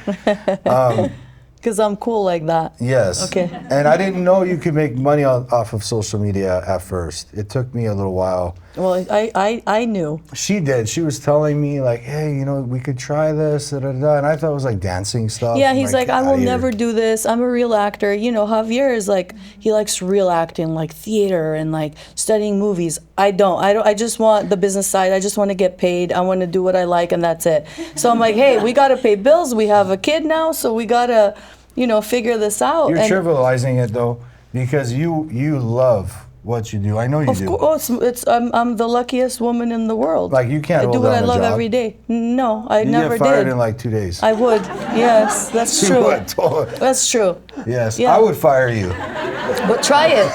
Because I'm cool like that. Yes. Okay. And I didn't know you could make money off of social media at first. It took me a little while. Well, I knew. She did. She was telling me like, hey, you know, we could try this, da, da, da. And I thought it was like dancing stuff. Yeah, I'm he's like, "Get I outta will here." never do this. I'm a real actor. You know, Javier is like, he likes real acting, like theater and like studying movies. I don't. I just want the business side. I just want to get paid. I want to do what I like and that's it. So I'm like, hey, we got to pay bills. We have a kid now, so we got to, you know, figure this out. You're And trivializing it though, because you love what you do. I know you of do. course, I'm the luckiest woman in the world. Like you can't I do hold what I down a love job. every day. No, I You never get fired did. in like 2 days. I would. Yes, that's You true. would, totally. That's true. Yes, Yeah. I would fire you. But try it.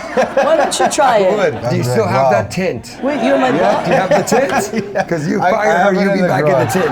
Why don't you try it? Would. Do you I'd be still like, have wow. that tint? Wait, you're my boss? Do you have the tint? Because you I fire her, have it you'll in be the back garage. in the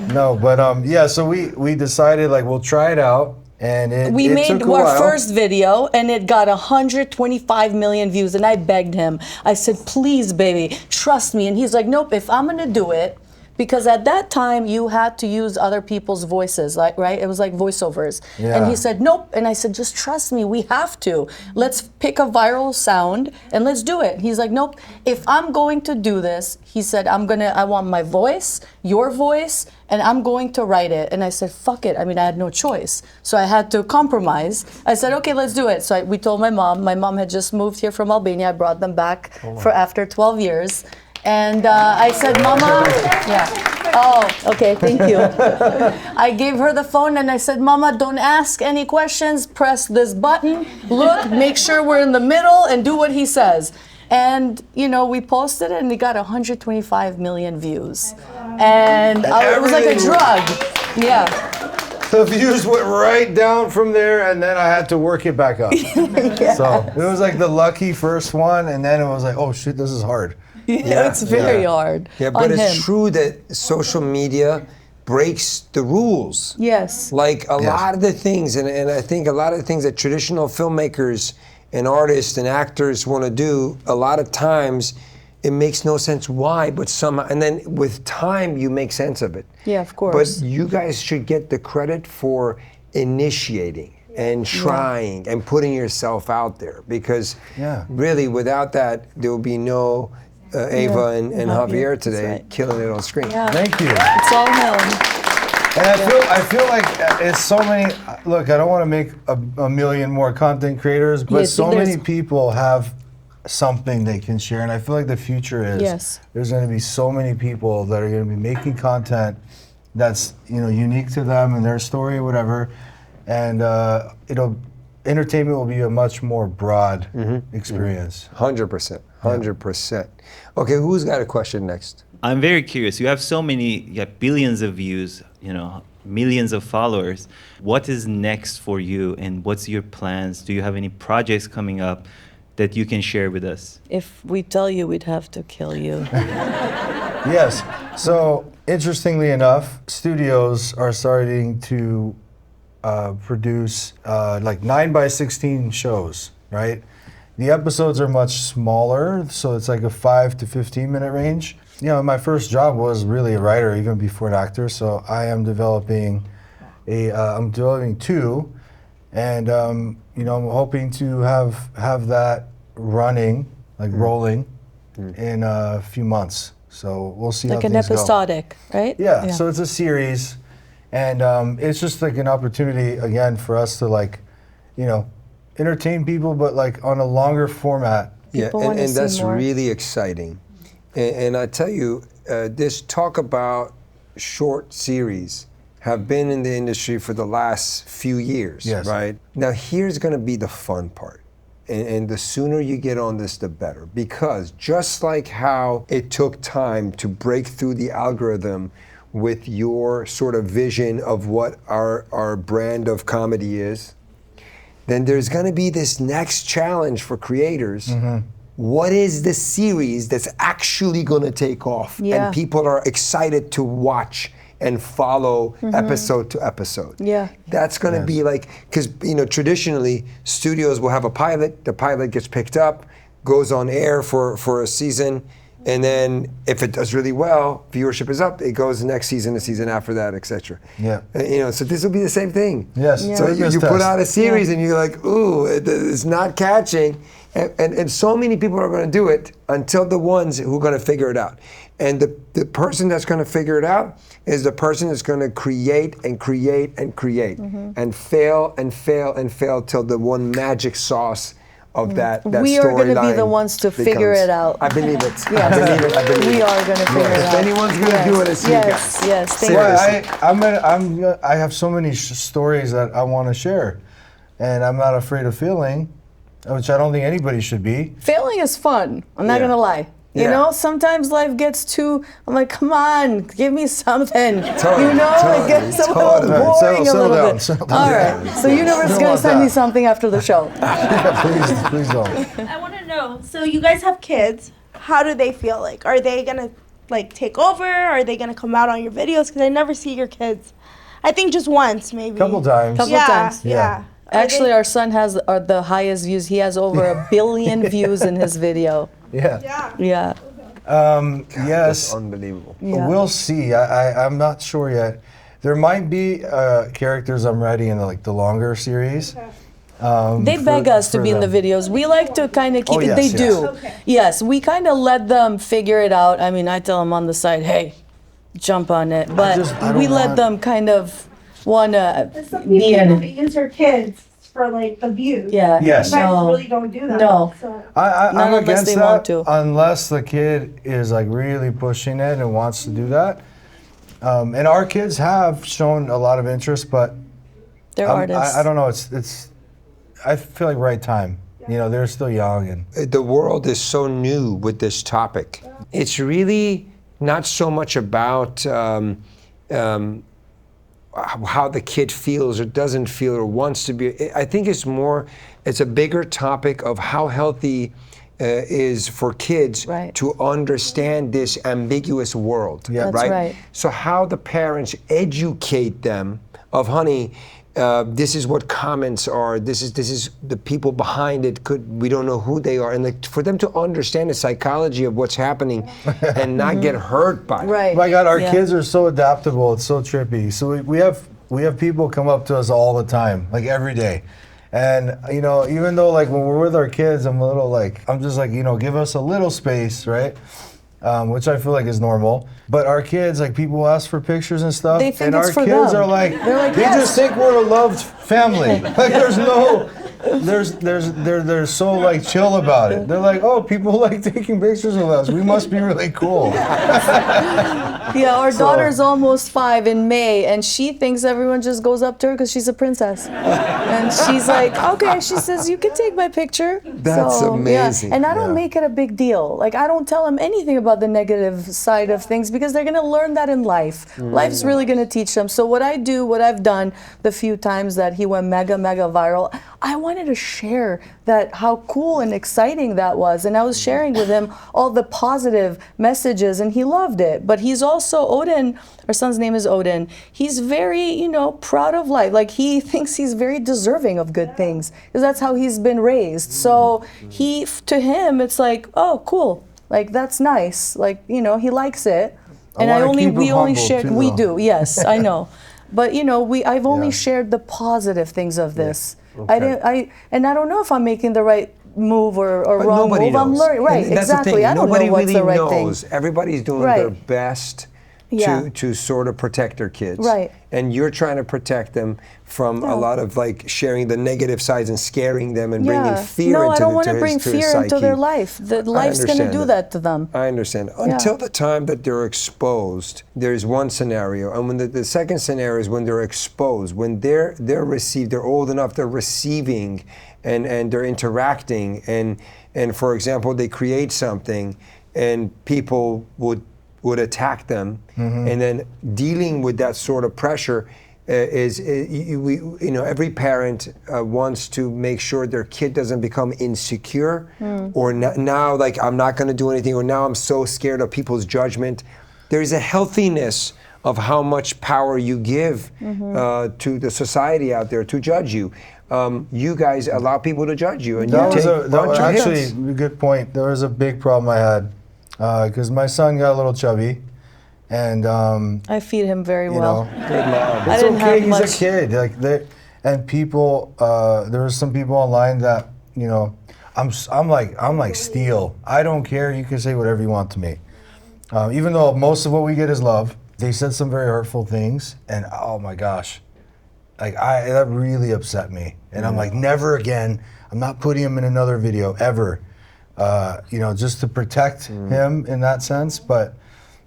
tint. No, but yeah. So we decided like we'll try it out, and it We it made took a our while. first video and it got 125 million views and I begged him. I said, please, baby, trust me. And he's like, nope, if I'm gonna do it, because at that time you had to use other people's voices, like, right? It was like voiceovers. Yeah. And he said, nope. And I said, just trust me, we have to. Let's pick a viral sound and let's do it. He's like, nope, if I'm going to do this, he said, I want my voice, your voice, and I'm going to write it. And I said, fuck it. I mean, I had no choice. So I had to compromise. I said, okay, let's do it. So we told my mom. My mom had just moved here from Albania. I brought them back for after 12 years. And I said, Mama, yeah. Oh, okay, thank you. I gave her the phone and I said, Mama, don't ask any questions. Press this button. Look, make sure we're in the middle and do what he says. And, you know, we posted it and it got 125 million views. And it was like a everything- drug. Yeah. The views went right down from there, and then I had to work it back up. So it was like the lucky first one, and then it was like, oh shit, this is hard. Yeah, it's very hard. Yeah, but on it's him. true that social media breaks the rules. Yes. Like a lot of the things, and I think a lot of the things that traditional filmmakers and artists and actors want to do, a lot of times it makes no sense why, but somehow, and then with time you make sense of it. Yeah, of course. But you guys should get the credit for initiating and trying and putting yourself out there, because really without that there will be no Eva and Javier that's today right. killing it on screen. Yeah. Thank you. It's all him. And I feel like it's so many. Look, I don't want to make a million more content creators, but Yes, so there's- many people have something they can share, and I feel like the future is Yes. there's going to be so many people that are going to be making content that's unique to them and their story or whatever, and entertainment will be a much more broad experience. 100%, 100%. Okay, who's got a question next? I'm very curious. You have you have billions of views, millions of followers. What is next for you, and what's your plans? Do you have any projects coming up that you can share with us? If we tell you, we'd have to kill you. Yes. So interestingly enough, studios are starting to produce like 9x16 shows, right? The episodes are much smaller, so it's like a 5 to 15 minute range. You know, my first job was really a writer even before an actor, so I am developing I'm developing 2, and you know, I'm hoping to have that running, like rolling, in a few months. So we'll see Like how an things go. episodic, right? Yeah, so it's a series, and it's just like an opportunity again for us to, like, you know, entertain people, but like on a longer format. Yeah, People wanna and see that's more. really exciting. And I tell you, this talk about short series have been in the industry for the last few years, Yes. right? Now here's gonna be the fun part. And the sooner you get on this, the better. Because just like how it took time to break through the algorithm with your sort of vision of what our brand of comedy is, then there's going to be this next challenge for creators. What is the series that's actually going to take off Yeah. and people are excited to watch and follow episode to episode? Yeah. That's going to be like, because, you know, traditionally studios will have a pilot, the pilot gets picked up, goes on air for a season, and then if it does really well, viewership is up, it goes the next season, the season after that, etc. Yeah. You know, so this will be the same thing. Yes. Yeah. So litmus you put test. out a series and you're like, ooh, it's not catching. And so many people are going to do it until the ones who are going to figure it out. And the person that's going to figure it out is the person that's going to create and create and create and fail and fail and fail till the one magic sauce of that We are going to be the storyline ones to figure becomes. it out. I believe it. Yes. I believe it. I believe We it. are going to figure it If out. anyone's going to do it, it's you yes, guys. Yes, thank Seriously. you. I have so many stories that I want to share, and I'm not afraid of failing, which I don't think anybody should be. Failing is fun. I'm not Yeah. gonna lie. You Yeah. know, sometimes life gets too. I'm like, come on, give me something. Totally, you know, totally, it gets a totally. little boring Settle a little down, bit. settle down. All right. So Universe is Don't gonna want send me that. something after the show. Please don't. I want to know. So you guys have kids. How do they feel? Like, are they gonna like take over? Are they gonna come out on your videos? Because I never see your kids. I think just once, maybe. Couple times. Couple Yeah, times. yeah. Are Actually, they- our son has the highest views. He has over 1 billion views in his video. Yeah. Yeah. Yeah. That's Yes. unbelievable. Yeah. We'll see. I'm not sure yet. There might be characters I'm writing in the longer series. They beg us to be in the videos. We like to kind of keep Oh, it. yes, They yes. do. Okay. Yes, we kind of let them figure it out. I mean, I tell them on the side, hey, jump on it. But I don't we let want- them kind of want to Some be people in don't it. use their kids for like the views. Yeah. Yes. You guys No. really don't do that. No. So. I'm Not unless against they that want to. unless the kid is like really pushing it and wants to do that. And our kids have shown a lot of interest, but They're artists. I don't know. It's. I feel like right time. You know, they're still young and. The world is so new with this topic. It's really not so much about how the kid feels or doesn't feel or wants to be. I think it's a bigger topic of how healthy is for kids Right. to understand this ambiguous world. Yeah. That's right. So how the parents educate them of, honey, this is what comments are. This is the people behind it. We don't know who they are, and for them to understand the psychology of what's happening and not get hurt by it. Right. My God, our Yeah. kids are so adaptable. It's so trippy. So we have people come up to us all the time, like every day. And you know, even though like when we're with our kids, I'm just like, you know, give us a little space, right? Which I feel like is normal. But our kids, like people ask for pictures and stuff, They think and it's our for kids them. are like, They're like, they yes. just think we're a loved family. Like they're so like chill about it. They're like, oh, people like taking pictures of us. We must be really cool. Yeah, our daughter's almost 5 in May, and she thinks everyone just goes up to her because she's a princess. And she's like, okay, she says, you can take my picture. That's So, amazing. Yeah. And I don't Yeah. make it a big deal. Like, I don't tell them anything about the negative side of things because they're going to learn that in life. Life's really going to teach them. So what I've done the few times that he went mega viral, I wanted to share that, how cool and exciting that was. And I was sharing with him all the positive messages, and he loved it. But he's also, Odin, our son's name is Odin, he's very, you know, proud of life. Like, he thinks he's very deserving of good things, because that's how he's been raised. So to him, it's like, oh, cool. Like, that's nice. Like, you know, he likes it. And we only shared, we do, yes, I know. But, you know, I've only shared the positive things of this. Okay. And I don't know if I'm making the right move or But wrong nobody move. knows. I'm learning, right? And that's Exactly. the thing. I don't Nobody know what's really the right knows. thing. Everybody's doing Right. their best Yeah. to sort of protect their kids. Right. And you're trying to protect them from a lot of like sharing the negative sides and scaring them and bringing fear no, into I don't the, want to to bring his, to his fear into their psyche. life. Life's going to do that to them. I understand. Until the time that they're exposed, there's one scenario, and when the second scenario is when they're exposed, when they're old enough, they're receiving, and they're interacting, and for example, they create something, and people would attack them, and then dealing with that sort of pressure. Every parent wants to make sure their kid doesn't become insecure, or now like I'm not going to do anything, or now I'm so scared of people's judgment. There's a healthiness of how much power you give to the society out there to judge you. You guys allow people to judge you, and you take a bunch of actually hits. a good point. There was a big problem I had because my son got a little chubby. And I feed him very well. Good mom. I It's didn't okay. have much. He's a kid. And people. There were some people online that I'm like steel. I don't care. You can say whatever you want to me. Even though most of what we get is love, they said some very hurtful things, and oh my gosh, that really upset me. And I'm like, never again. I'm not putting him in another video ever. Just to protect him in that sense, but.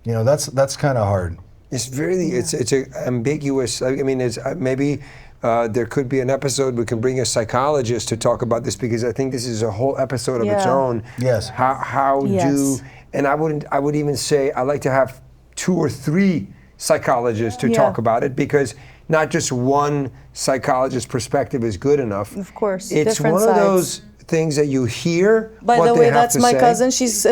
That's kind of hard. It's really it's a ambiguous. I mean, it's maybe there could be an episode we can bring a psychologist to talk about this, because I think this is a whole episode of its own. Yes. How do, and I would even say I like to have 2 or 3 psychologists to talk about it, because not just one psychologist perspective is good enough. Of course, it's different one sides. of those things that you hear. By what the they way, have that's to my say. cousin. She's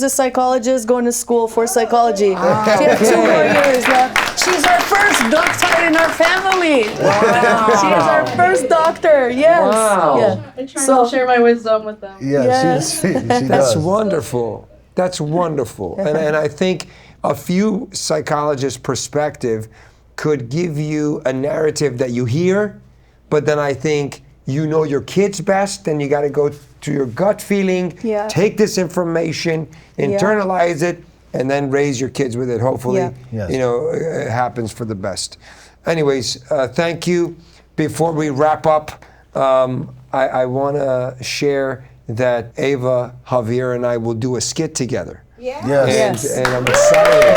a psychologist going to school for psychology. She has 2 more years left. She's our first doctor in our family. Wow. She is our first doctor. Yes. Wow. Yeah. I try to share my wisdom with them. Yeah, Yes. she That's does. wonderful. That's wonderful. And I think a few psychologists' perspective could give you a narrative that you hear, but then I think you know your kids best, and you got to go to your gut feeling, take this information, internalize it, and then raise your kids with it. Hopefully, Yes. it happens for the best. Anyways, thank you. Before we wrap up, I want to share that Eva, Javier, and I will do a skit together. Yes. And I'm excited.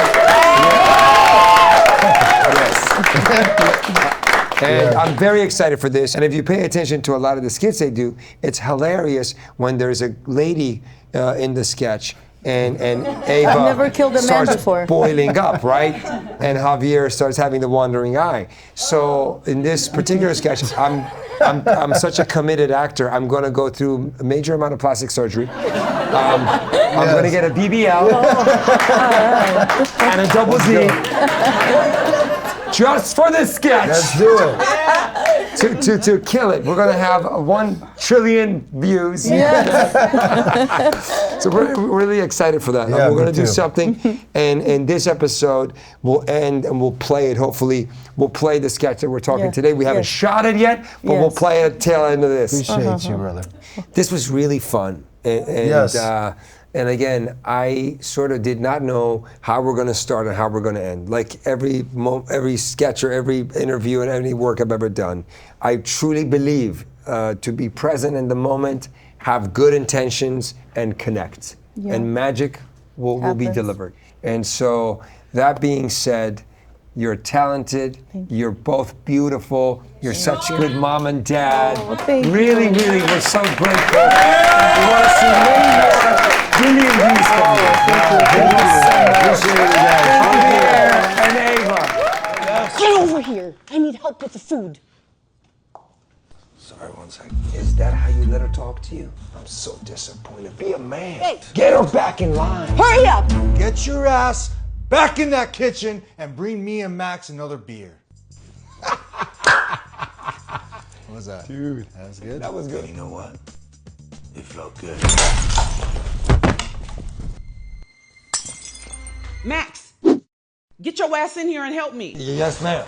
And I'm very excited for this. And if you pay attention to a lot of the skits they do, it's hilarious when there's a lady in the sketch and Eva I've never killed a man starts before. boiling up, right? And Javier starts having the wandering eye. So in this particular sketch, I'm such a committed actor. I'm going to go through a major amount of plastic surgery. I'm going to get a BBL and a double Z. Just for this sketch. Let's do it. To kill it. We're going to have 1 trillion views. So we're really excited for that. Yeah, We're going me to do too. something, and this episode will end, and we'll play it. Hopefully, we'll play the sketch that we're talking today. We haven't shot it yet, but we'll play it at the tail end of this. Appreciate you, brother. This was really fun. And again, I sort of did not know how we're going to start and how we're going to end. Like every sketch or every interview and any work I've ever done, I truly believe to be present in the moment, have good intentions, and connect. And magic will be delivered. And so that being said, you're talented. You're both beautiful. You're such good mom and dad. Really, really, we're so grateful. We want to see many more billion views from you. Thank you so much. Javier and Eva. Get over here. I need help with the food. Sorry, one second. Is that how you let her talk to you? I'm so disappointed. Be a man. Hey. Get her back in line. Hurry up! Get your ass back in that kitchen and bring me and Max another beer. What was that? Dude. That was good? That was good. You know what? It felt good. Max, get your ass in here and help me. Yes, ma'am.